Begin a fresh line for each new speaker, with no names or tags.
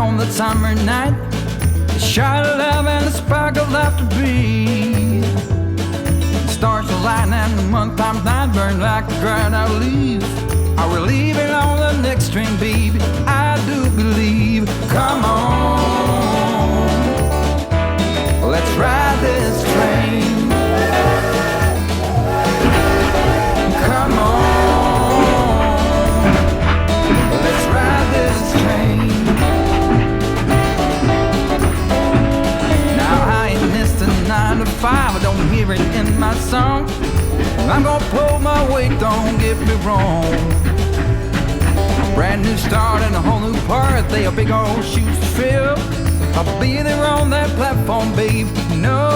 on the summer night, the shine of love and the spark of laughter breathe. The stars align and the month-time night burn like a dried out leaf. Are we leaving on the next train, baby? I do believe. Come on, let's ride this train. Come on, let's ride this train. Now I ain't missed a 9 to 5, I don't hear it in my song. I'm gonna pull my weight, don't get me wrong. Brand new start and a whole new part, they are big old shoes to fill. I'll be there on that platform, babe, no